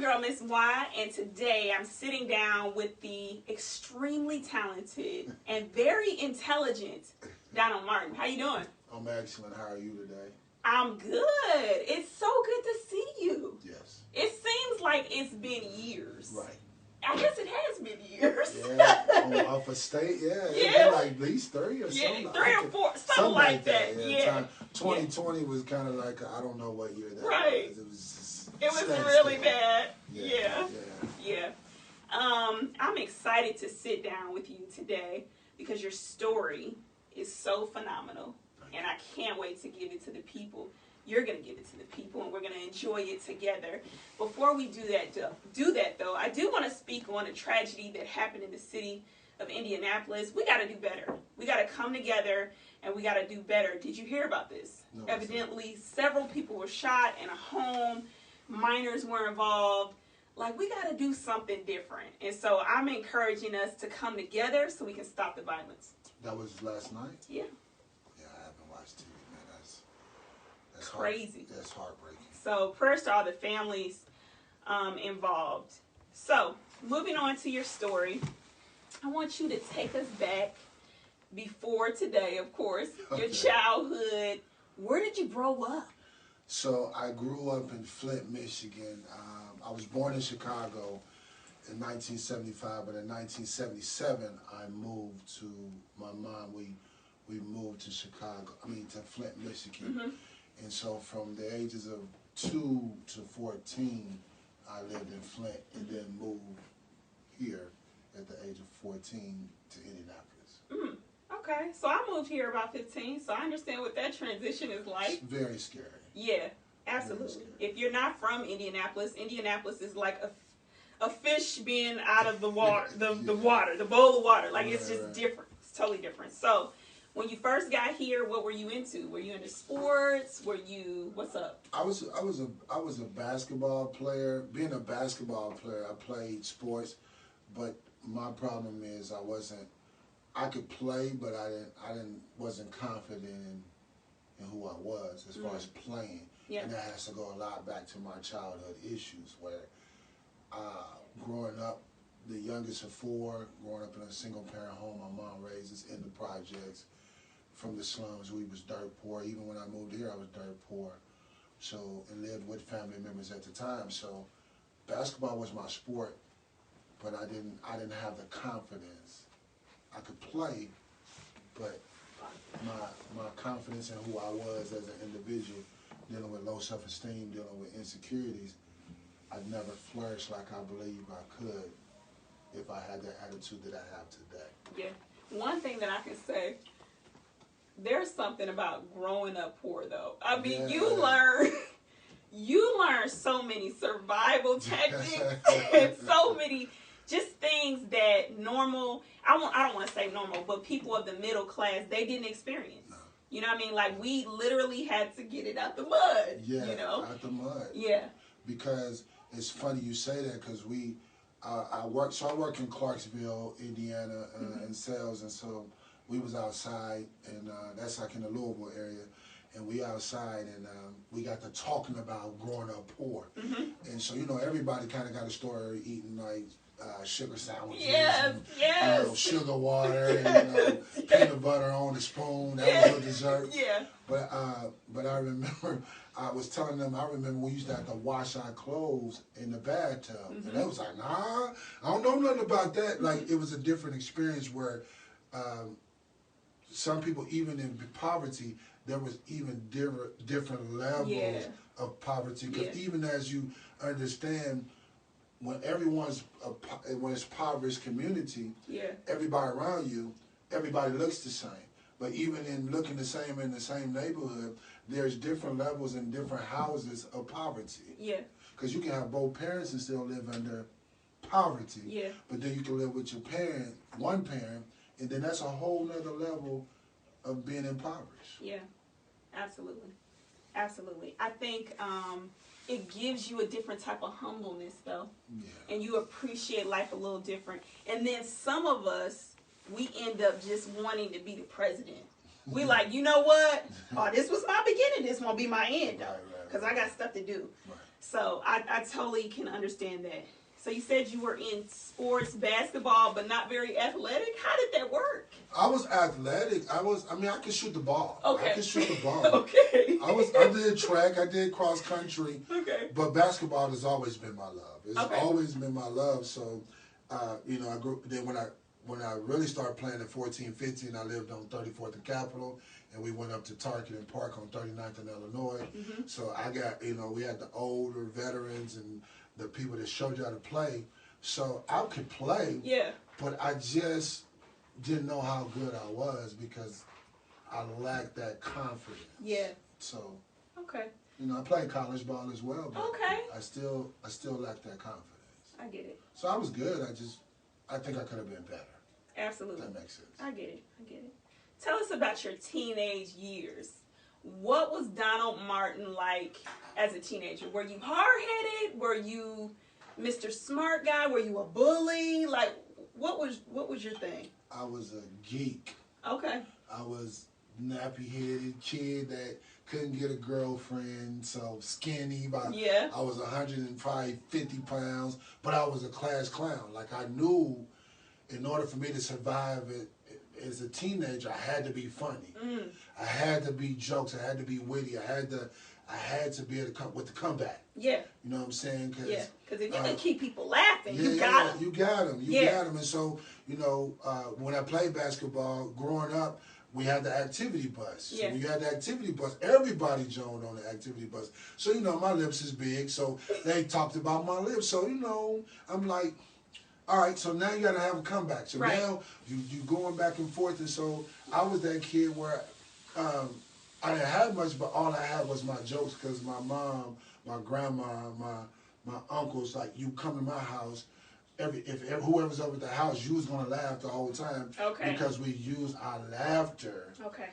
girl, Miss Y, and today I'm sitting down with the extremely talented and very intelligent Donald Martin. How you doing? I'm excellent. How are you today? I'm good. It's so good to see you. Yes. It seems like it's been years. Right. I guess it has been years. Yeah. Off of state, yeah. It's been like at least 3 or something. 3 or 4, something like that. Yeah. 2020 was kind of like, I don't know what year that was. It was just It was really still. bad. Yeah. I'm excited to sit down with you today because your story is so phenomenal. And I can't wait to give it to the people. You're going to give it to the people, and we're going to enjoy it together. Before we do that, though, I do want to speak on a tragedy that happened in the city of Indianapolis. We got to do better. We got to come together, and we got to do better. Did you hear about this? No, Evidently, several people were shot in a home. Minors were involved. Like, we got to do something different. And so I'm encouraging us to come together so we can stop the violence. That was last night? Yeah. Yeah, I haven't watched TV, man. That's crazy. That's heartbreaking. So prayers to all the families involved. So moving on to your story, I want you to take us back before today, of course, your childhood. Where did you grow up? So I grew up in Flint, Michigan. I was born in Chicago in 1975, but in 1977 I moved to my mom. We moved to to Flint, Michigan. Mm-hmm. And so from the ages of 2 to 14, I lived in Flint and then moved here at the age of 14 to Indianapolis. Mm, okay, so I moved here about 15, so I understand what that transition is like. It's very scary. Yeah, absolutely. If you're not from Indianapolis, Indianapolis is like a fish being out of the water, the water, the bowl of water. Like, it's just different. It's totally different. So when you first got here, what were you into? Were you into sports? What's up? I was a basketball player. Being a basketball player, I played sports, but my problem is I could play, but I wasn't confident in who I was as far as playing. Yeah. And that has to go a lot back to my childhood issues where growing up, the youngest of 4, growing up in a single parent home, my mom raised us in the projects. From the slums, we was dirt poor. Even when I moved here, I was dirt poor. So, and lived with family members at the time. So, basketball was my sport, but I didn't have the confidence. I could play, but my confidence in who I was as an individual, dealing with low self-esteem, dealing with insecurities, I'd never flourished like I believe I could if I had the attitude that I have today. Yeah. One thing that I can say, there's something about growing up poor, though. I mean, you learn so many survival tactics and so many just things that normal, I don't want to say normal, but people of the middle class, they didn't experience. No. You know what I mean? Like, we literally had to get it out the mud. Yeah, you know? Out the mud. Yeah. Because it's funny you say that, because I work in Clarksville, Indiana, in sales, and so we was outside, and that's like in the Louisville area, and we outside, and we got to talking about growing up poor. Mm-hmm. And so, everybody kind of got a story eating like sugar sandwiches, and sugar water, and peanut butter on the spoon. That was a dessert. Yeah. But I remember I was telling them, I remember we used to have to wash our clothes in the bathtub, and they was like, nah, I don't know nothing about that. Like, it was a different experience where some people, even in poverty, there was even different levels of poverty. Because even as you understand, when when it's impoverished community, everybody around you, everybody looks the same. But even in looking the same in the same neighborhood, there's different levels in different houses of poverty. Yeah. Because you can have both parents and still live under poverty. Yeah. But then you can live with your one parent, and then that's a whole nother level of being impoverished. Yeah, absolutely. Absolutely. I think it gives you a different type of humbleness, though. Yeah. And you appreciate life a little different. And then some of us, we end up just wanting to be the president. We like, you know what? Oh, this was my beginning. This won't be my end, though. Because I got stuff to do. Right. So I totally can understand that. So you said you were in sports, basketball, but not very athletic. How did that work? I was athletic. I could shoot the ball. Okay. I could shoot the ball. Okay. I did track, I did cross country. Okay. But basketball has always been my love. It's Okay. always been my love. So, I grew, then when I really started playing at 14, 15, I lived on 34th and Capitol, and we went up to Tarkington Park on 39th and Illinois. Mm-hmm. So I got, we had the older veterans and the people that showed you how to play. So I could play, Yeah. but I just didn't know how good I was because I lacked that confidence. Yeah. So, Okay. I played college ball as well, but Okay. I still lack that confidence. I get it. So I was good. I think I could have been better. Absolutely. That makes sense. I get it. Tell us about your teenage years. What was Donald Martin like as a teenager? Were you hard-headed? Were you Mr. Smart Guy? Were you a bully? Like, what was your thing? I was a geek. Okay. I was nappy-headed kid that couldn't get a girlfriend, so skinny. Yeah. I was 150 pounds, but I was a class clown. Like, I knew in order for me to survive as a teenager, I had to be funny. Mm. I had to be jokes. I had to be witty. I had to be able to come with the comeback. Yeah. You know what I'm saying? Cause, Yeah. Because if you can keep people laughing, you got them. You got them. You Yeah. got them. And so, when I played basketball, growing up, we had the activity bus. Yeah. So when you had the activity bus, everybody joined on the activity bus. So, my lips is big, so they talked about my lips. So, I'm like, all right, so now you got to have a comeback. So Right. now you going back and forth. And so I was that kid where I didn't have much, but all I had was my jokes because my mom, my grandma, my uncles, like, you come to my house, if whoever's over at the house, you was going to laugh the whole time. Okay. Because we use our laughter Okay.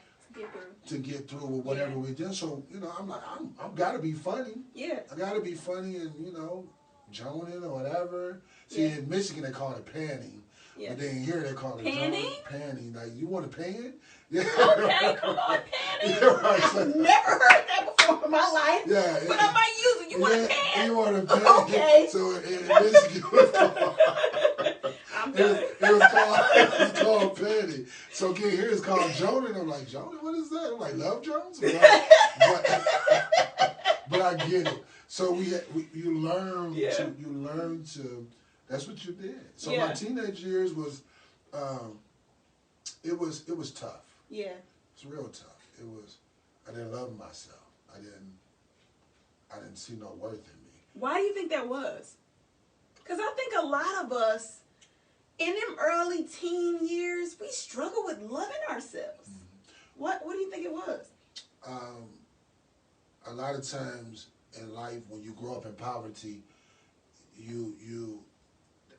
to get through with whatever we did. So, I'm like, I've got to be funny. Yeah. I got to be funny and, joning or whatever. See, Yeah. in Michigan, they call it panning. Yeah. But then here, they call it Panning? Panning. Like, you want a pan? Yeah. Okay, come on, Panny. Yeah, right. I've never heard that before in my life. Yeah. But I might use it. You want a pan? You want a pan? Okay. So in Michigan, I'm it done. was called panning. So here it's called joning. I'm like, joning? What is that? I'm like, Love Jones? But I get it. So you learn to. That's what you did. So my teenage years was, it was tough. Yeah. It's real tough. I didn't love myself. I didn't see no worth in me. Why do you think that was? Because I think a lot of us, in them early teen years, we struggle with loving ourselves. Mm-hmm. What do you think it was? A lot of times in life, when you grow up in poverty, you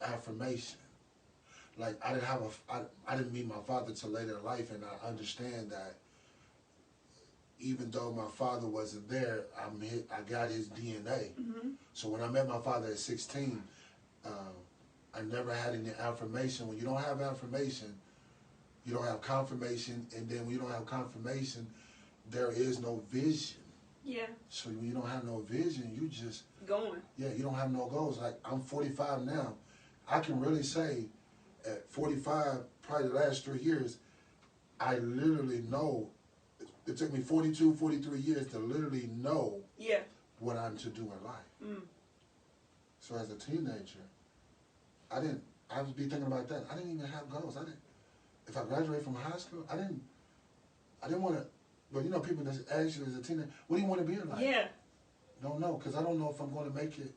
affirmation. Like, I didn't meet my father till later in life, and I understand that even though my father wasn't there, I got his DNA. Mm-hmm. So when I met my father at 16, I never had any affirmation. When you don't have affirmation, you don't have confirmation, and then when you don't have confirmation, there is no vision. Yeah. So when you don't have no vision, you just going. Yeah, you don't have no goals. Like, I'm 45 now. I can really say at 45, probably the last 3 years, I literally know. It took me 42, 43 years to literally know what I'm to do in life. Mm. So as a teenager, I was be thinking about that. I didn't even have goals. If I graduate from high school, I didn't want to. But people just ask you as a teenager, what do you want to be in life? Yeah. Don't know, because I don't know if I'm going to make it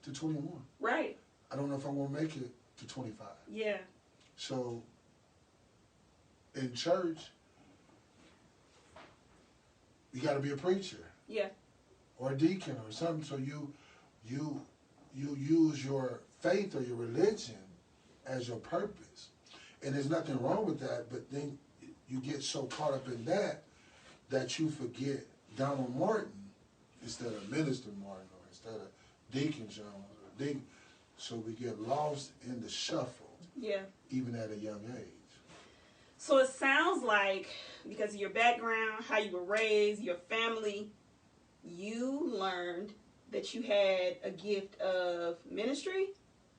to 21. Right. I don't know if I'm going to make it to 25. Yeah. So in church, you got to be a preacher. Yeah. Or a deacon or something. So you use your faith or your religion as your purpose. And there's nothing wrong with that, but then you get so caught up in that you forget Donald Martin instead of Minister Martin or instead of Deacon Jones or Deacon. So we get lost in the shuffle. Yeah. Even at a young age. So it sounds like, because of your background, how you were raised, your family, you learned that you had a gift of ministry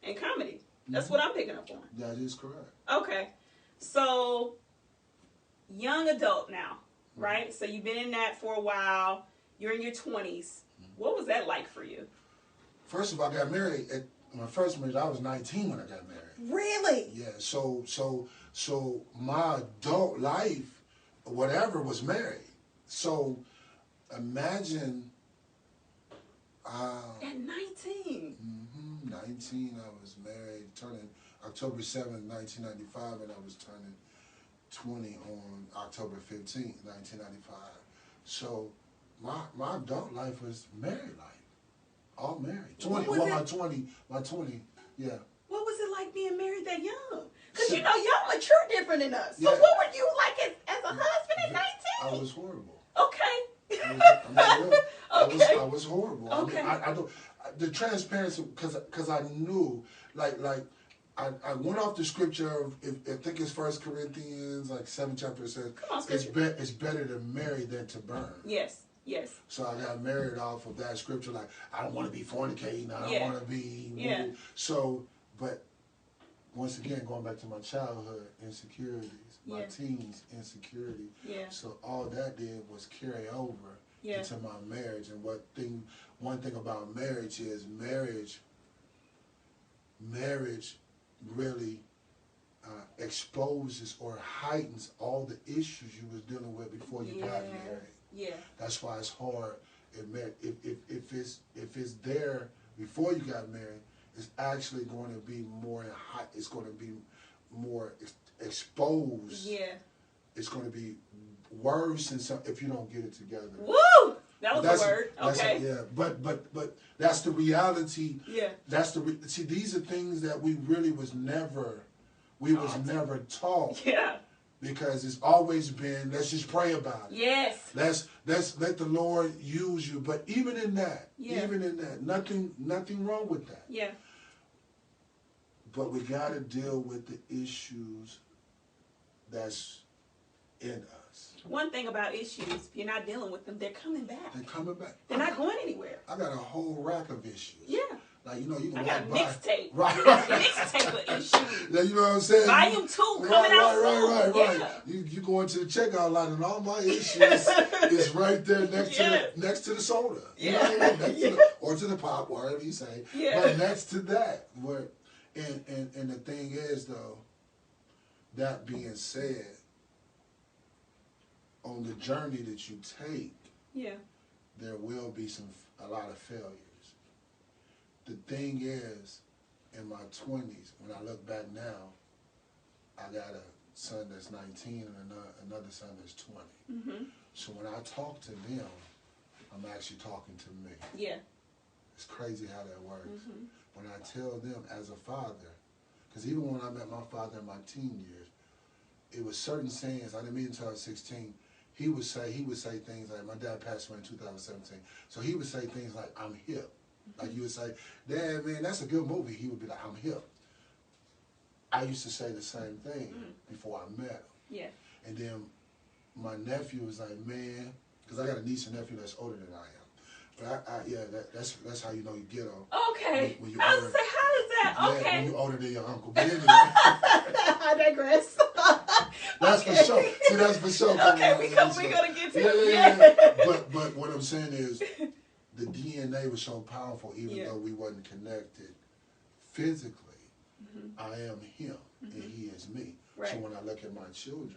and comedy. That's what I'm picking up on. That is correct. Okay. So, young adult now, right? So you've been in that for a while. You're in your 20s. What was that like for you? First of all, I got married at my first marriage. I was 19 when I got married. Really? Yeah. So my adult life, whatever, was married. So imagine. At 19. 19. I was married, turning October 7th, 1995, and I was turning 20 on October 15th, 1995. So my adult life was married life. All married. 20. Well, my 20, yeah. What was it like being married that young? Because, you know, y'all mature different than us. So Yeah. what were you like as a husband at 19? I was horrible. Okay. I was horrible. Okay. I don't, the transparency, because I knew, like I went off the scripture of, I think it's 1 Corinthians, like 7th chapter, it says, it's better to marry than to burn. Yes. Yes. So I got married off of that scripture, like, I don't want to be fornicating, I don't want to be... Yeah. So, but once again, going back to my childhood insecurities, my teens insecurity. Yeah. So all that did was carry over into my marriage. And one thing about marriage is marriage really exposes or heightens all the issues you was dealing with before you got married. Yeah. That's why it's hard. If it's there before you got married, it's actually going to be more high. It's going to be more exposed. Yeah. It's going to be worse if you don't get it together. Woo! That was a word. Okay. Yeah, but that's the reality. Yeah. See, these are things that we really was never taught. Yeah. Because it's always been, let's just pray about it. Yes. Let's let the Lord use you. But even in that, nothing wrong with that. Yeah. But we got to deal with the issues that's in us. One thing about issues, if you're not dealing with them, they're coming back. They're coming back. They're not going anywhere. I got a whole rack of issues. Yeah. Like, you can I got a mixtape. Right. Mixtape of issues. Yeah, you know what I'm saying? Volume 2 coming out soon. Right. You go into the checkout line and all my issues is right there next to the soda. You know what I mean? Or to the pop, whatever you say. Yeah. But next to that, and the thing is though, that being said, on the journey that you take, there will be a lot of failures. The thing is, in my 20s, when I look back now, I got a son that's 19 and another son that's 20. Mm-hmm. So when I talk to them, I'm actually talking to me. Yeah. It's crazy how that works. Mm-hmm. When I tell them as a father, because even when I met my father in my teen years, it was certain sayings, I didn't meet until I was 16, he would say things like, my dad passed away in 2017, so he would say things like, I'm hip. Like you would say, Dad, man, that's a good movie. He would be like, I'm hip. I used to say the same thing before I met him. Yeah. And then my nephew was like, man, because I got a niece and nephew that's older than I am. But that's how you know you get on. Okay. When you I was say, how is that? Yeah, Okay. when you older than your uncle. But anyway, I digress. that's for sure. See, that's for sure. Okay, we're gonna get to it. But what I'm saying is, the DNA was so powerful, even though we wasn't connected physically. I am him, and he is me. Right. So when I look at my children,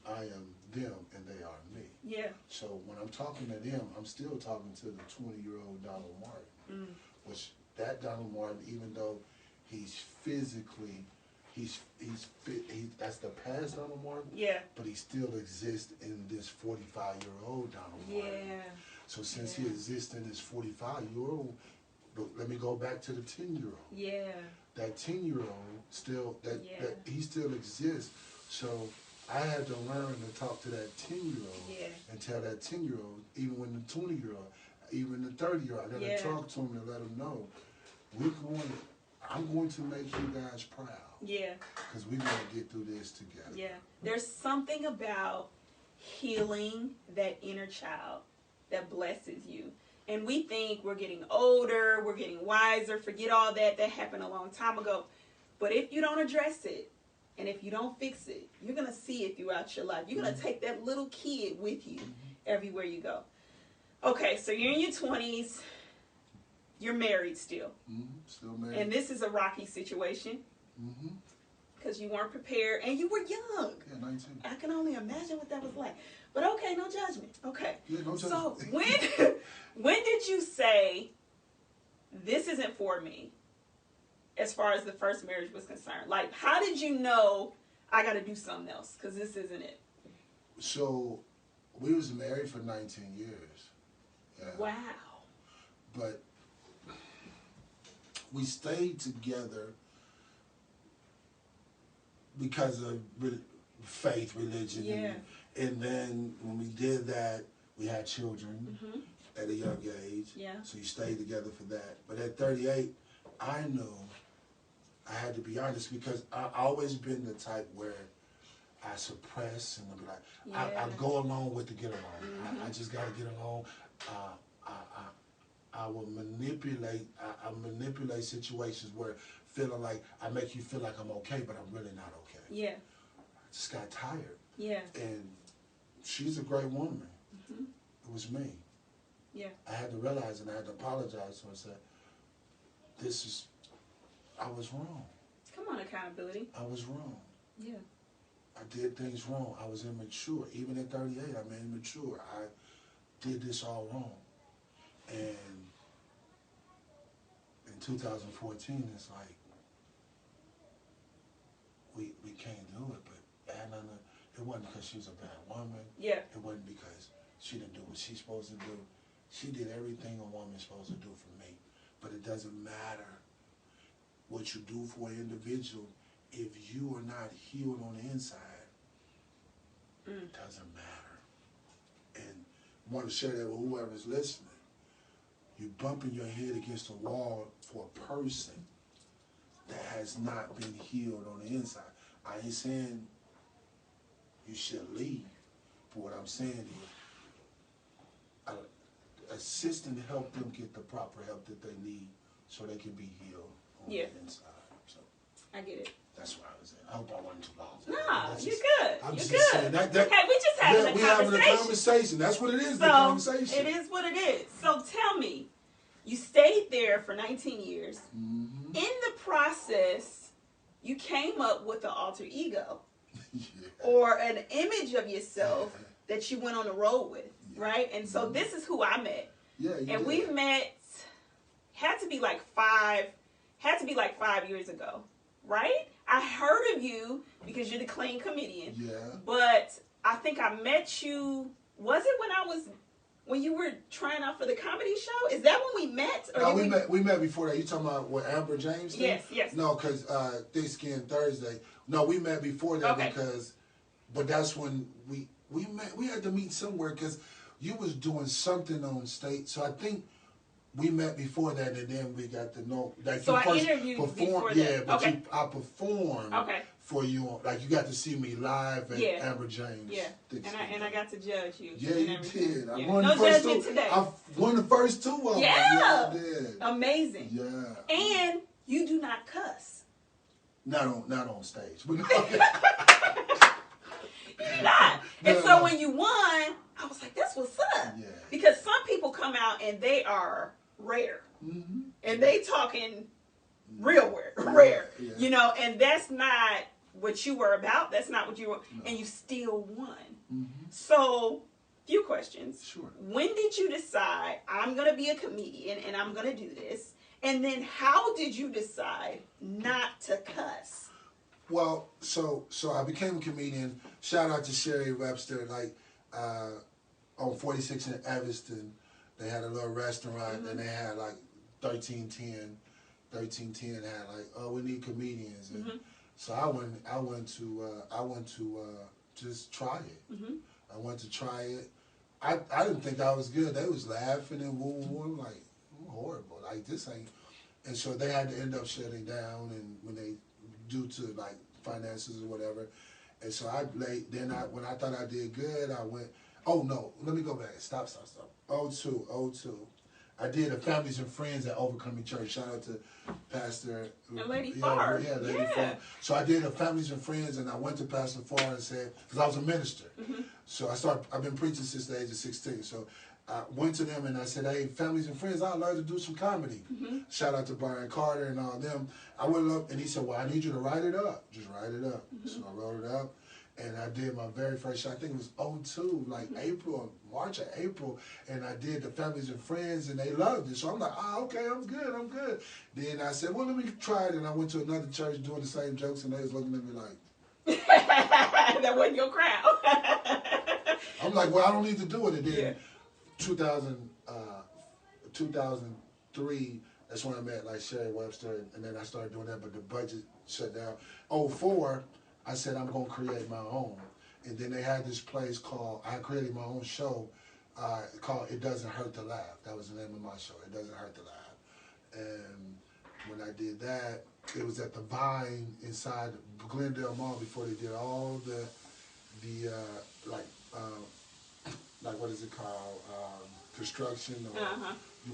I am them, and they are me. Yeah. So when I'm talking to them, I'm still talking to the 20-year-old Donald Martin, which that Donald Martin, even though he's physically, that's the past Donald Martin. Yeah. But he still exists in this 45-year-old Donald Martin. Yeah. So since he exists in this 45-year-old, let me go back to the 10-year-old. Yeah. That 10-year-old still, that he still exists. So I had to learn to talk to that 10-year-old and tell that 10-year-old, even when the 20-year-old, even the 30-year-old, I got to talk to him and let him know, I'm going to make you guys proud. Yeah. Because we're going to get through this together. Yeah. There's something about healing that inner child that blesses you. And we think we're getting older, we're getting wiser, forget all that. That happened a long time ago. But if you don't address it, and if you don't fix it, you're going to see it throughout your life. You're going to take that little kid with you everywhere you go. Okay, so you're in your 20s. You're married still. Still married. And this is a rocky situation. Because you weren't prepared and you were young. Yeah, 19. I can only imagine what that was like. But okay, no judgment. Okay. Yeah, no judgment. So when did you say, this isn't for me, as far as the first marriage was concerned? Like, how did you know I got to do something else because this isn't it? So we was married for 19 years. Yeah. Wow. But we stayed together because of faith, religion. Yeah. And then when we did that, we had children at a young age. Yeah. So you stayed together for that. But at 38, I knew I had to be honest because I always been the type where I suppress and I'll be like, I go along with the get along. I just got to get along. I will manipulate. I manipulate situations where feeling like I make you feel like I'm okay, but I'm really not okay. Yeah. I just got tired. Yeah. And she's a great woman. It was me. Yeah. I had to realize and I had to apologize to her and say, I was wrong. Come on, accountability. I was wrong. Yeah. I did things wrong. I was immature. Even at 38, I'm immature. I did this all wrong. And in 2014, it's like, we can't do it, but it wasn't because she was a bad woman. Yeah. It wasn't because she didn't do what she's supposed to do. She did everything a woman's supposed to do for me. But it doesn't matter what you do for an individual if you are not healed on the inside. It doesn't matter. And I want to share that with whoever's listening. You're bumping your head against a wall for a person that has not been healed on the inside. I ain't saying you should leave, but what I'm saying is assist and help them get the proper help that they need so they can be healed on the inside. So I get it. that's why I was there. I hope I wasn't too long. Nah, you're good. I'm You're just good. saying that Okay, we just having a conversation. having a conversation. That's what it is, the So, conversation. it is what it is. So tell me, you stayed there for 19 years. In the process, you came up with an alter ego or an image of yourself that you went on the road with, right? And so this is who I met. And we met, had to be like 5 years ago, right? I heard of you because you're the clean comedian. Yeah. But I think I met you, was it when you were trying out for the comedy show? Is that when we met? Or No, we met before that. You talking about what Amber James did? Yes. No, because Thick Skin Thursday. No, we met before that but that's when we met. We had to meet somewhere because you was doing something on stage. So I think we met before that, and then we got to know. Like so you I first interviewed before that. Yeah, but I performed. For you, like you got to see me live at Amber James. Yeah, and I got to judge you. Yeah, you did. I won no the first judgment two. today. I won the first 2 of them. Yeah, I did. Amazing. Yeah. And you do not cuss. Not on stage. But You're not. And so when you won, I was like, that's what's up. Yeah. Because some people come out and they are rare. And they talking real rare. Yeah. You know, and that's not what you were about. That's not what you were. No. And you still won. So, few questions. Sure. When did you decide, I'm going to be a comedian and I'm going to do this? And then how did you decide not to cuss? Well, so I became a comedian. Shout out to Sherry Webster. Like, on 46 in Evanston, they had a little restaurant and they had like 1310 had like, oh, we need comedians. And so I went to just try it. I went to try it. I didn't think I was good. They was laughing and woo. I'm like, I'm horrible. Like this ain't. And so they had to end up shutting down, and due to like finances or whatever. And so when I thought I did good, I went. Oh no, let me go back. Stop. 02. I did a Families and Friends at Overcoming Church. Shout out to Pastor And Lady Farr. Yeah, Lady Farr. So I did a Families and Friends, and I went to Pastor Farr and said, because I was a minister. So I've been preaching since the age of 16. So I went to them and I said, hey, Families and Friends, I'd love to do some comedy. Shout out to Brian Carter and all them. I went up and he said, well, I need you to write it up. Just write it up. So I wrote it up. And I did my very first show. I think it was 02, like March or April. And I did the Families and Friends, and they loved it. So I'm like, okay, I'm good. Then I said, well, let me try it. And I went to another church doing the same jokes, and they was looking at me like, that wasn't your crowd. I'm like, well, I don't need to do it. And then 2003, that's when I met like Sherry Webster, and then I started doing that, but the budget shut down. 04, I said I'm going to create my own. And then they had this place called, I created my own show called It Doesn't Hurt to Laugh. That was the name of my show, It Doesn't Hurt to Laugh. And when I did that, it was at the Vine inside Glendale Mall before they did all the what is it called? Construction or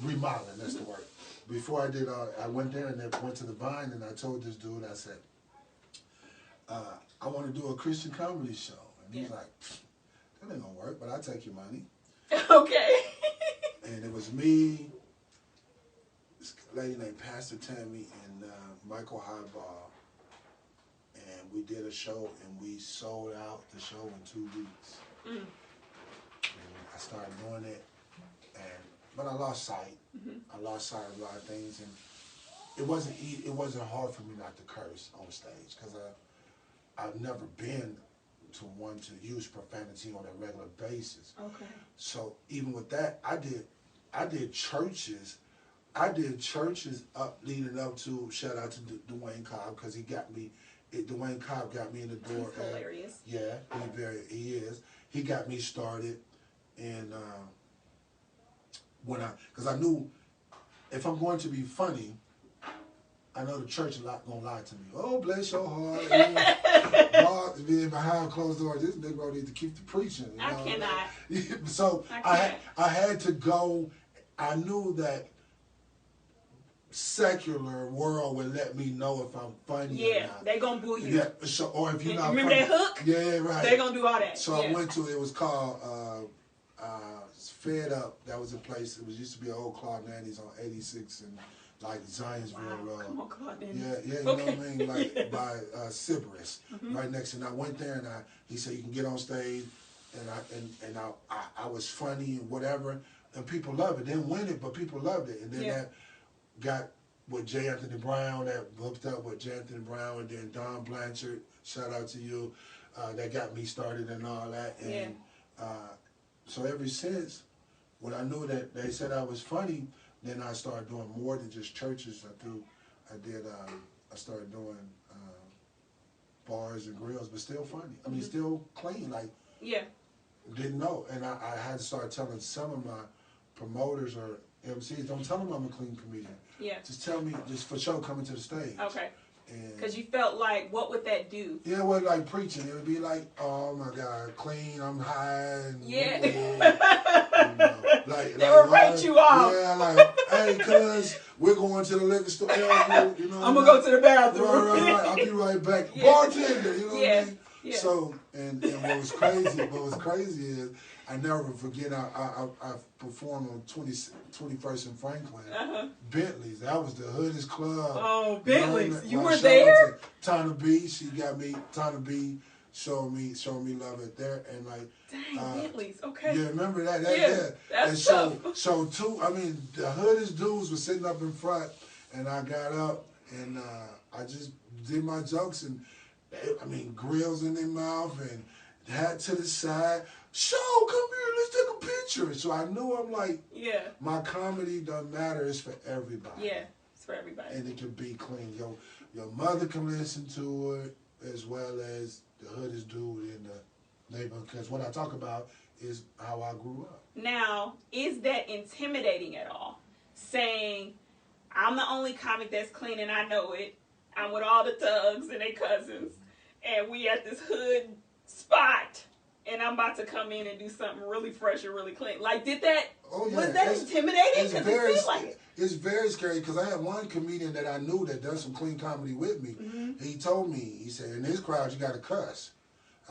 remodeling, that's the word. Before I did, I went there and then went to the Vine, and I told this dude, I said, I want to do a Christian comedy show. And he's like, that ain't gonna work, but I'll take your money. Okay. And it was me, this lady named Pastor Tammy, and Michael Highball. And we did a show, and we sold out the show in 2 weeks. And I started doing it, but I lost sight. I lost sight of a lot of things, and it wasn't hard for me not to curse on stage, because I've never been to one to use profanity on a regular basis. Okay. So even with that, I did churches. I did churches leading up to, shout out to Dwayne Cobb, because Dwayne Cobb got me in the door. He's hilarious. Yeah, he is. He got me started, and because I knew if I'm going to be funny, I know the church a lot gonna lie to me. Oh, bless your heart. God, being behind closed doors, this Negro need to keep the preaching. You know? I cannot. So I had to go. I knew that secular world would let me know if I'm funny or not. They gonna boo you. Yeah. So, or if you're not remember funny. that hook? Yeah, right. They gonna do all that. So I went to, it was called Fed Up. That was a place. It used to be an old Claude Nanny's on 86 and like Zionsville Road. Come on, Claude Nanny. Yeah, you know what I mean? Like by Sybaris, right next. And I went there, and he said you can get on stage, and I was funny and whatever, and people loved it. Didn't win it, but people loved it. And then that got with J. Anthony Brown, that hooked up with J. Anthony Brown, and then Don Blanchard. Shout out to you. That got me started and all that. And so ever since, when I knew that they said I was funny, then I started doing more than just churches. I started doing bars and grills, but still funny. I mean, still clean. Like, didn't know. And I had to start telling some of my promoters or MCs, don't tell them I'm a clean comedian. Yeah. Just tell me, just for sure, coming to the stage. Okay. Because you felt like, what would that do? Yeah, it wasn't like preaching. It would be like, oh my God, clean, I'm high. And they would write you off. Yeah, like, hey, cuz, we're going to the liquor store. You know, I'm going to go to the bathroom. Right. I'll be right back. Bartender, you know what I mean? Yeah. So, and what was crazy is, I never forget, I performed on 21st and Franklin, Bentley's. That was the hoodest club. Oh, Bentley's. You were shout there? out to Tana B. She got me, Tana B. showed me love it there. And like, dang, Bentley's, okay. Yeah, remember that? That's and so the hoodest dudes were sitting up in front, and I got up, and I just did my jokes, and grills in their mouth, and hat to the side. Show, come here, let's take a picture. So I knew, I'm like, my comedy doesn't matter, it's for everybody. Yeah, it's for everybody. And it can be clean. Your mother can listen to it, as well as the hoodest dude in the neighborhood. Because what I talk about is how I grew up. Now, is that intimidating at all? Saying, I'm the only comic that's clean and I know it. I'm with all the thugs and their cousins. And we at this hood spot. And I'm about to come in and do something really fresh and really clean. Like, did that Oh yeah. Was that intimidating? It's Because very, it seemed like it. it's very scary because I had one comedian that I knew that does some clean comedy with me. He told me, he said, in this crowd you got to cuss.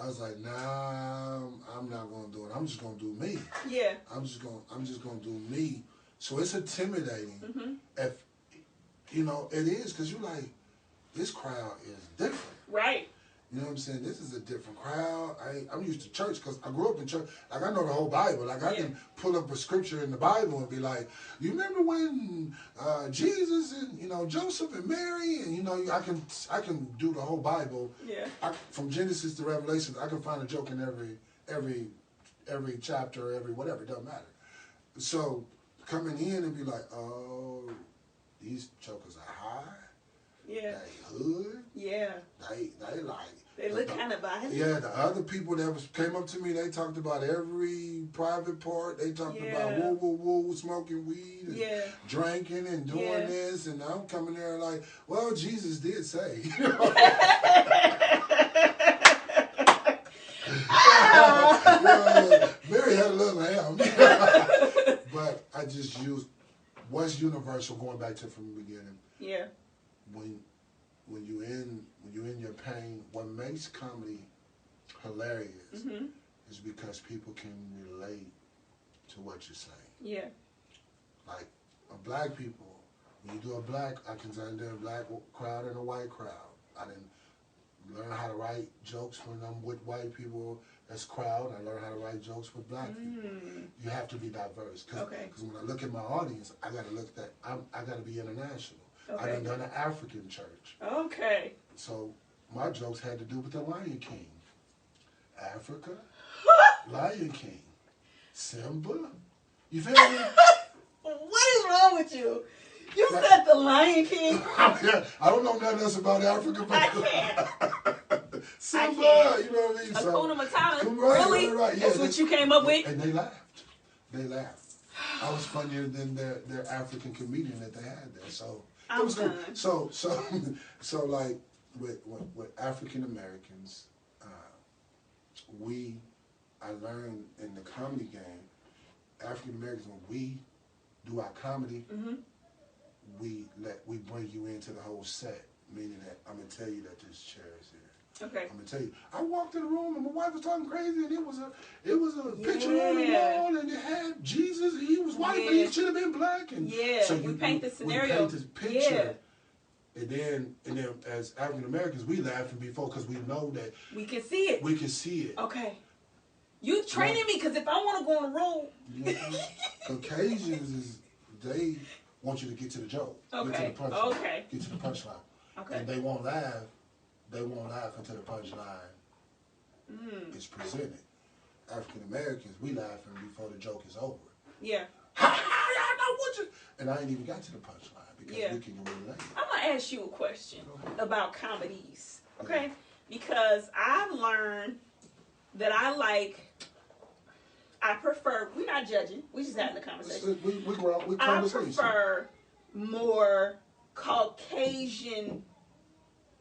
I was like, nah, I'm not gonna do it. I'm just gonna do me. Yeah. I'm just gonna do me. So it's intimidating. If you know, it is because you're like, this crowd is different. Right. You know what I'm saying? This is a different crowd. I'm used to church because I grew up in church. Like, I know the whole Bible. Like, I can pull up a scripture in the Bible and be like, you remember when Jesus and, you know, Joseph and Mary? And, you know, I can do the whole Bible. Yeah. From Genesis to Revelation, I can find a joke in every chapter, every whatever. It doesn't matter. So, coming in and be like, oh, these jokers are high. Yeah. They hood. Yeah. They like. They look kind of violent. Yeah, the other people that came up to me, they talked about every private part. They talked about woo, woo, woo, smoking weed and drinking and doing this. And I'm coming there like, well, Jesus did say. Mary had a little lamb. But I just used what's universal, going back to from the beginning. Yeah. When you in your pain, what makes comedy hilarious is because people can relate to what you're saying. Yeah. Like black people, when you do I can stand there a black crowd and a white crowd. I didn't learn how to write jokes when I'm with white people. That's crowd. I learned how to write jokes with black people. You have to be diverse. Because when I look at my audience, I got to look at I got to be international. Okay. I done an African church. Okay. So my jokes had to do with the Lion King. Africa, Lion King, Simba. You feel me? What is wrong with you? You said the Lion King. I don't know nothing else about Africa, but I can't. Simba, you know what I mean? Hakuna Matata. Right, Really? right. Yeah, that's what you came up with? And they laughed. They laughed. I was funnier than their African comedian that they had there. So it was cool. So like with African Americans, I learned in the comedy game, African Americans, when we do our comedy, we bring you into the whole set, meaning that I'm gonna tell you that this chair is here. Okay. I'm gonna tell you. I walked in the room and my wife was talking crazy, and it was a picture on the wall, and it had Jesus. And he was white, but he should have been black. And so we paint the scenario. We paint this picture. And then as African Americans, we laughing before because we know that we can see it. We can see it. Okay. You training me because if I want to go on the road. Occasions is they want you to get to the joke. Okay. Get to the punchline. Okay. Get to the punchline. Okay. And they won't laugh. They won't laugh until the punchline is presented. African Americans, we laughing before the joke is over. Yeah. I know what you. And I ain't even got to the punchline because we can relate. I'm gonna ask you a question about comedies, okay? Because I've learned that I prefer. We're not judging. We just having a conversation. I prefer more Caucasian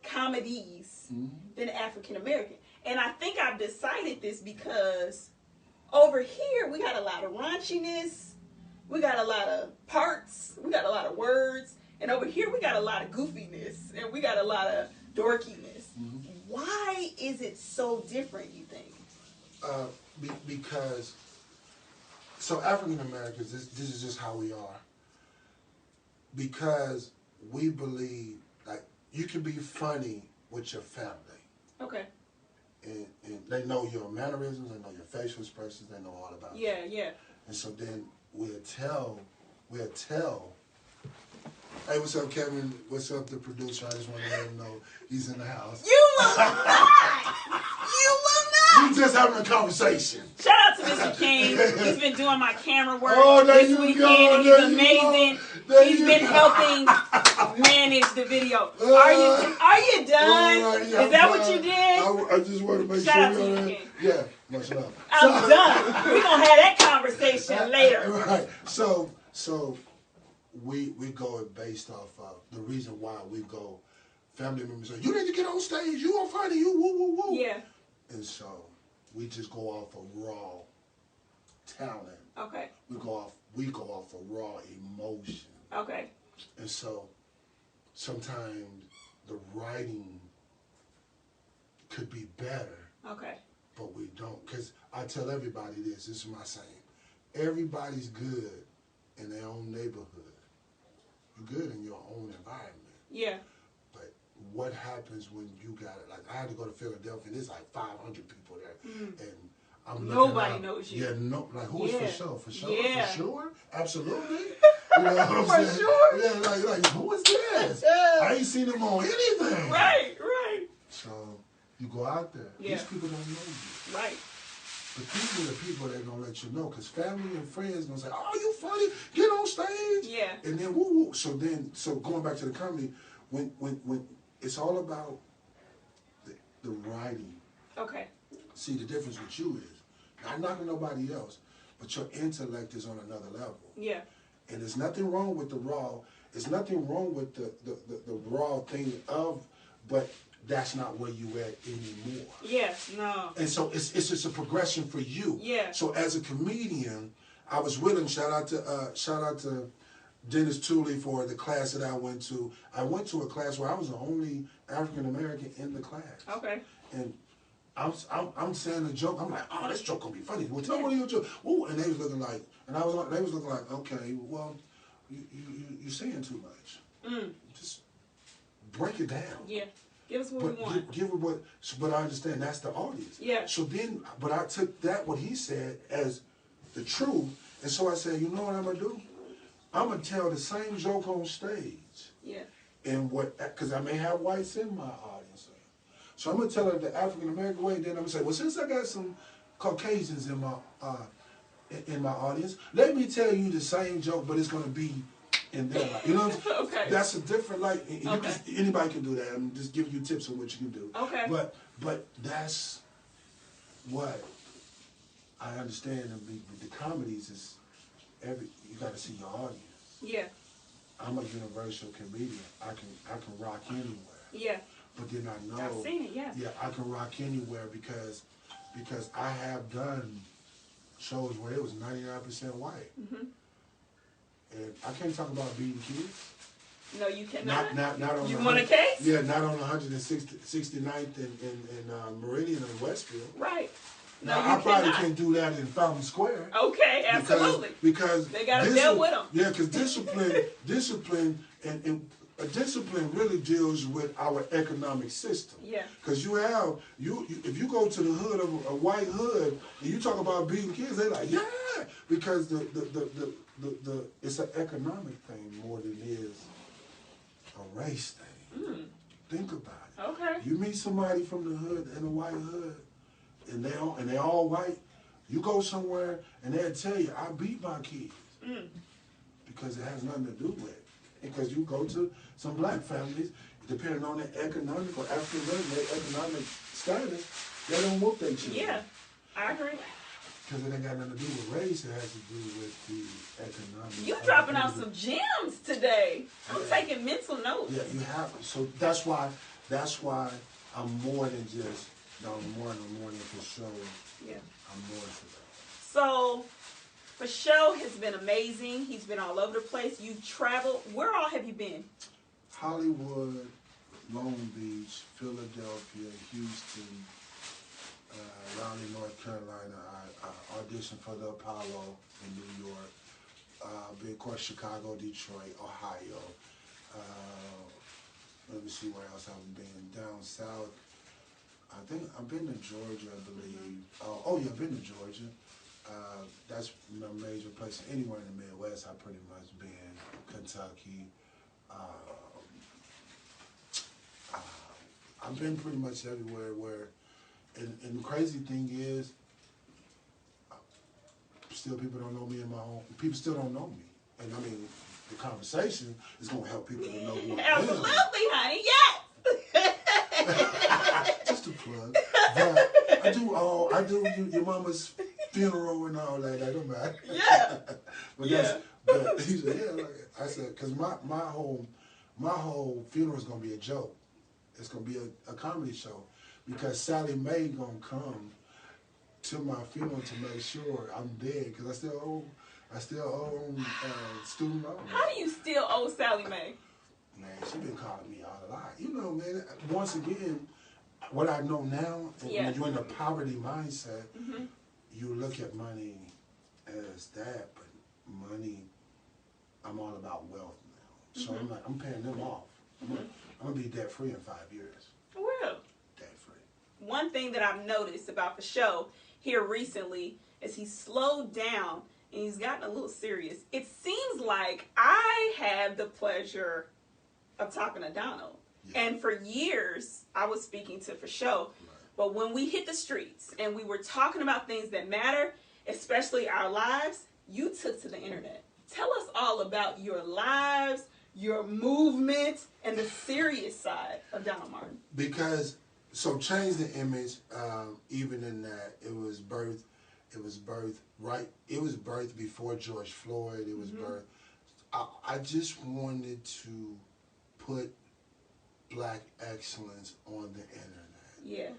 comedies than African American. And I think I've decided this because over here we got a lot of raunchiness, we got a lot of parts, we got a lot of words, and over here we got a lot of goofiness and we got a lot of dorkiness. Why is it so different, you think? Because African Americans, this is just how we are. Because we believe like you can be funny with your family. Okay. And they know your mannerisms, they know your facial expressions, they know all about you. Yeah. And so then we'll tell, hey, what's up, Kevin? What's up, the producer? I just want to let him know he's in the house. You will not! You will not! We just having a conversation. Shout out to Mr. King. He's been doing my camera work this weekend, and he's amazing. He's been helping manage the video. Are you done? Is that what you did? I just want to make Shout out to you, King. Yeah, much love. I'm done. We're going to have that conversation later. Right. So we go based off of the reason why we go. Family members say, you need to get on stage. You are funny. You woo, woo, woo. Yeah. And so we just go off of raw talent Okay. We go off of raw emotion. Okay. And so sometimes the writing could be better, Okay. but we don't. Because I tell everybody this is my saying. Everybody's good in their own neighborhood. You're good in your own environment. Yeah. But what happens when you got it? Like, I had to go to Philadelphia, and there's like 500 people there. And I'm looking Nobody out, knows you. Yeah, no, like, who's Yeah. for sure? For sure? Yeah. For sure? Absolutely. You know what I'm For saying? sure. Yeah, like, who is this? I ain't seen them on anything. Right, right. So, you go out there. Yeah. These people don't know you. Right. But these are the people that are going to let you know. Because family and friends going to say, oh, you funny. Get on stage. Yeah. And then, woo, woo. So going back to the comedy, when it's all about the writing. Okay. See, the difference with you is, not knocking nobody else, but your intellect is on another level. Yeah. And there's nothing wrong with the raw. There's nothing wrong with the raw thing of, but that's not where you at anymore. Yeah. No. And so it's just a progression for you. Yeah. So as a comedian, I was with him. Shout out to Dennis Tooley for the class that I went to. I went to a class where I was the only African American in the class. Okay. And I'm saying a joke. I'm like, oh, this joke gonna be funny. Well, tell me what your joke. Ooh, and they was looking like, they was looking like, okay, well, you're saying too much. Just break it down. Yeah. Give us what we want. Give it what. But I understand that's the audience. Yeah. So then, but I took that what he said as the truth, and so I said, you know what I'm gonna do? I'm gonna tell the same joke on stage. Yeah. And because I may have whites in my audience. So I'm gonna tell it the African American way. Then I'm gonna say, well, since I got some Caucasians in my audience, let me tell you the same joke, but it's gonna be in there. You know what I'm saying? Okay. That's a different Okay. Anybody can do that. I'm just giving you tips on what you can do. Okay. But that's what I understand. The comedies is you got to see your audience. Yeah. I'm a universal comedian. I can rock anywhere. Yeah. But then I know. I've seen it. Yeah. Yeah, I can rock anywhere because I have done shows where it was 99% white. And I can't talk about beating kids. No, you cannot. Not on You the want a case? Yeah, not on 169th in Meridian and Westfield. Right. No, Now, you I probably cannot. can't do that in Fountain Square. Okay, absolutely. Because they got to deal with them. Yeah, because discipline discipline really deals with our economic system. Yeah. Because if you go to the hood of a white hood and you talk about beating kids, they're like, yeah, because the it's an economic thing more than it is a race thing. Think about it. Okay. You meet somebody from the hood in a white hood, and they all white. You go somewhere and they'll tell you, I beat my kids. Because it has nothing to do with it. Because you go to some black families, depending on their economic or African American, their economic status, they don't whoop their children. Yeah, I agree. Because it ain't got nothing to do with race, it has to do with the economic. You dropping out some gems today. I'm taking mental notes. Yeah, you have. So that's why I'm more than just more than for show. Yeah. I'm more for that. So, for show has been amazing. He's been all over the place. You've traveled. Where all have you been? Hollywood, Long Beach, Philadelphia, Houston, Raleigh, North Carolina. I auditioned for the Apollo in New York. Been, of course, Chicago, Detroit, Ohio. Let me see where else I've been. Down south. I think I've been to Georgia, I believe. I've been to Georgia. That's a major place. Anywhere in the Midwest, I've pretty much been. Kentucky. I've been pretty much everywhere where, and the crazy thing is, still people don't know me in my home. People still don't know me. And I mean, the conversation is going to help people to know who I am. Absolutely, honey, yes! Just a plug. But I do your mama's funeral and all that. That don't matter. Yeah. But he said, yeah, like I said, because my whole funeral is gonna be a joke. It's gonna be a comedy show because Sally Mae gonna come to my funeral to make sure I'm dead because I still owe student loans. How do you still owe Sally Mae? Man, she been calling me out a lot. You know, man. Once again, what I know now, when you're in a poverty mindset, you look at money as that, but money, I'm all about wealth now. So I'm like, I'm paying them off. I'm gonna be debt free in 5 years. Well, Debt free. one thing that I've noticed about the show here recently is he's slowed down and he's gotten a little serious. It seems like I had the pleasure of talking to Donald. Yeah. And for years, I was speaking to For Show. Right. But when we hit the streets and we were talking about things that matter, especially our lives, you took to the internet. Tell us all about your lives, your movement, and the serious side of Donald Martin. Because, so change the image, even in that it was birthed before George Floyd, it was birthed. I just wanted to put black excellence on the internet. Yeah.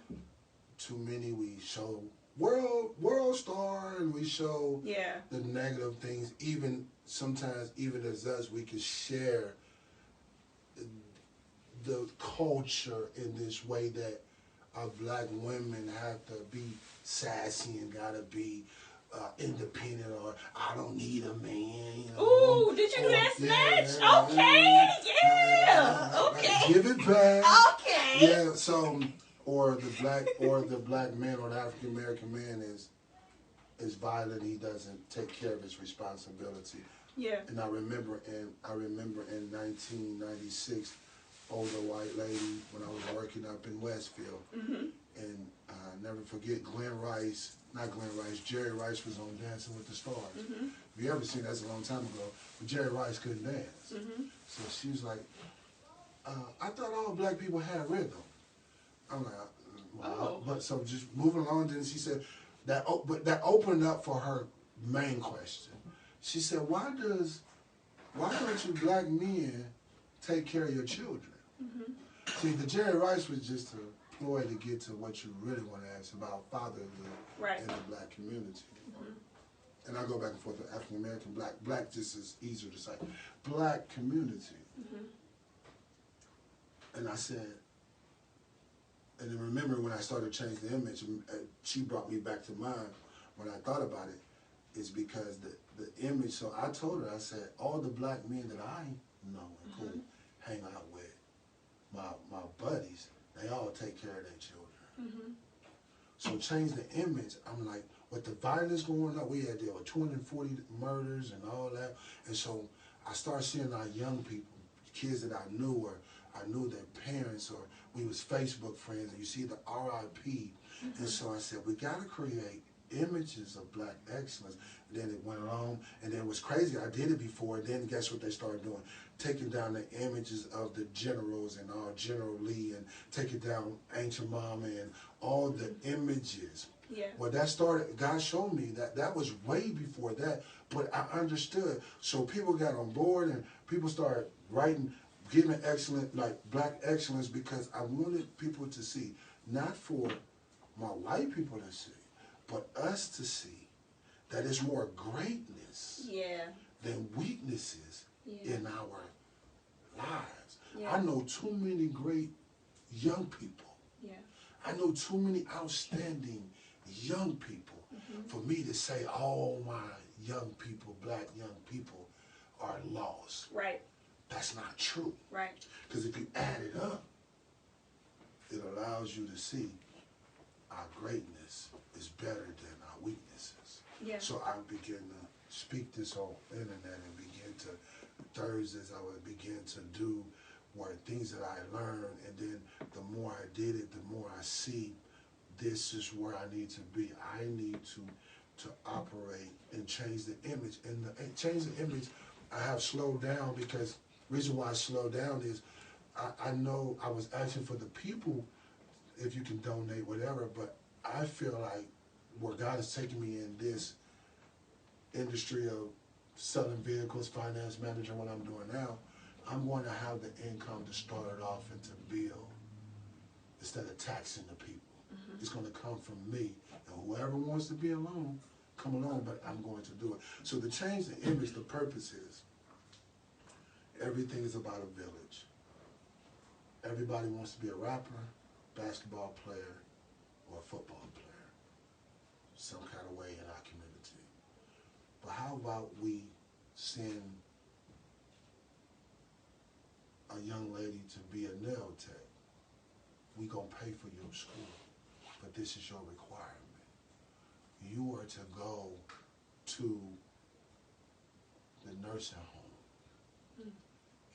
Too many, we show world star and we show the negative things. Even sometimes, even as us, we can share the culture in this way that black women have to be sassy and gotta be independent, or I don't need a man. You know? Ooh, did you do that snatch? Okay, yeah. Okay. Give it back. Okay. Yeah. So, or the black man or the African American man is violent. He doesn't take care of his responsibility. Yeah. And I remember in 1996, older white lady when I was working up in Westfield, and I never forget Jerry Rice was on Dancing with the Stars. If you ever seen that's a long time ago, but Jerry Rice couldn't dance. So she was like, I thought all black people had rhythm. I'm like, wow. But so just moving along, then she said that opened up for her main question. She said, why don't you black men take care of your children? See, the Jerry Rice was just a ploy to get to what you really want to ask about fatherhood in the black community. And I go back and forth with African American, black just is easier to say. Black community. And I said, and then remember when I started changing the image, she brought me back to mind when I thought about it, is because the image, so I told her, I said, all the black men that I know and who hang out with, my buddies, they all take care of their children. So change the image. I'm like, with the violence going on, we had there were 240 murders and all that. And so I started seeing our young people, kids that I knew, or I knew their parents, or we was Facebook friends, and you see the RIP. And so I said, we gotta create images of black excellence. And then it went on, and then it was crazy. I did it before, and then guess what they started doing? Taking down the images of the generals and General Lee, and taking down Ancient Mama and all the images. Yeah. Well, that started, God showed me that was way before that, but I understood. So people got on board, and people started writing, giving excellent, like black excellence, because I wanted people to see, not for my white people to see, but us to see that there's more greatness than weaknesses in our lives. I know too many great young people. I know too many outstanding young people for me to say all my young people, black young people, are lost. Right. That's not true. Right. Because if you add it up, it allows you to see our greatness is better than our weaknesses. Yeah. So I begin to speak this on internet and begin to, Thursdays I would begin to do were things that I learned, and then the more I did it, the more I see this is where I need to be. I need to operate and change the image. And change the image, I have slowed down, because the reason why I slowed down is I know I was asking for the people, if you can donate, whatever, but I feel like where God is taking me in this industry of selling vehicles, finance manager, what I'm doing now, I'm going to have the income to start it off and to build instead of taxing the people. It's going to come from me. And whoever wants to be alone, come along, but I'm going to do it. So to change the image, the purpose is, everything is about a village. Everybody wants to be a rapper, basketball player, or a football player, some kind of way in our community. But how about we send a young lady to be a nail tech? We gonna pay for your school, but this is your requirement. You are to go to the nursing home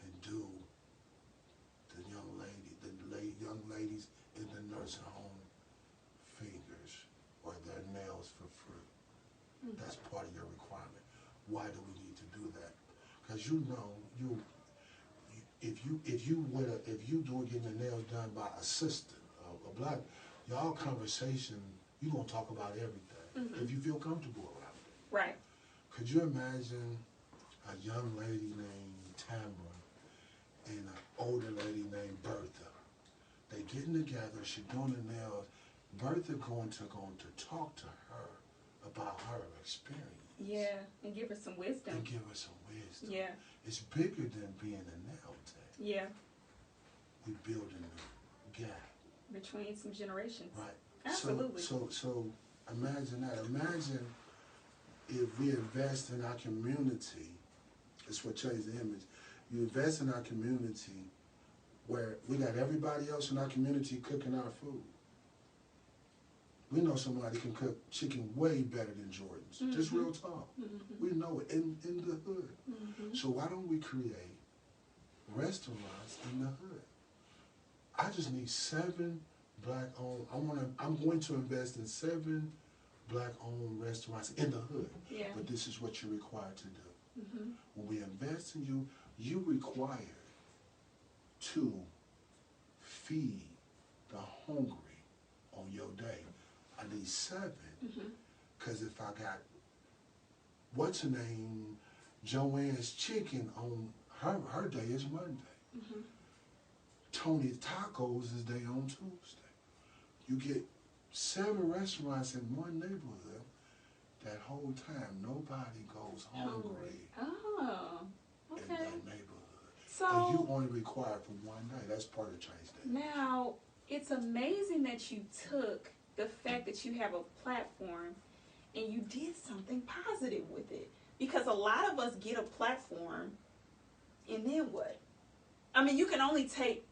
and do the young ladies in the nursing home fingers or their nails for free. That's part of your requirement. Why do we need to do that? Because you know, if you do getting your nails done by a sister, a black, y'all conversation, you gonna talk about everything if you feel comfortable around it. Right. Could you imagine a young lady named Tamara and an older lady named Bertha? They getting together, she doing the nails. Bertha going to talk to her about her experience. Yeah, and give her some wisdom. And give her some wisdom. Yeah. It's bigger than being a nail tech. Yeah. We building a gap. Between some generations. Right. Absolutely. So imagine that. Imagine if we invest in our community. It's what changed the image. You invest in our community where we got everybody else in our community cooking our food. We know somebody can cook chicken way better than Jordan's. Just real talk. We know it in the hood. So why don't we create restaurants in the hood? I just need 7 black-owned. I'm going to invest in 7 black-owned restaurants in the hood. Yeah. But this is what you're required to do. When we invest in you, you required to feed the hungry on your day. I need 7, because if I got, what's her name, Joanne's Chicken on her day is Monday. Tony's Tacos is day on Tuesday. You get 7 restaurants in one neighborhood. That whole time, nobody goes hungry Oh, in okay. that neighborhood. So And you only required for one day. That's part of change day. now, it's amazing that you took the fact that you have a platform and you did something positive with it. Because a lot of us get a platform and then what? I mean, you can only take,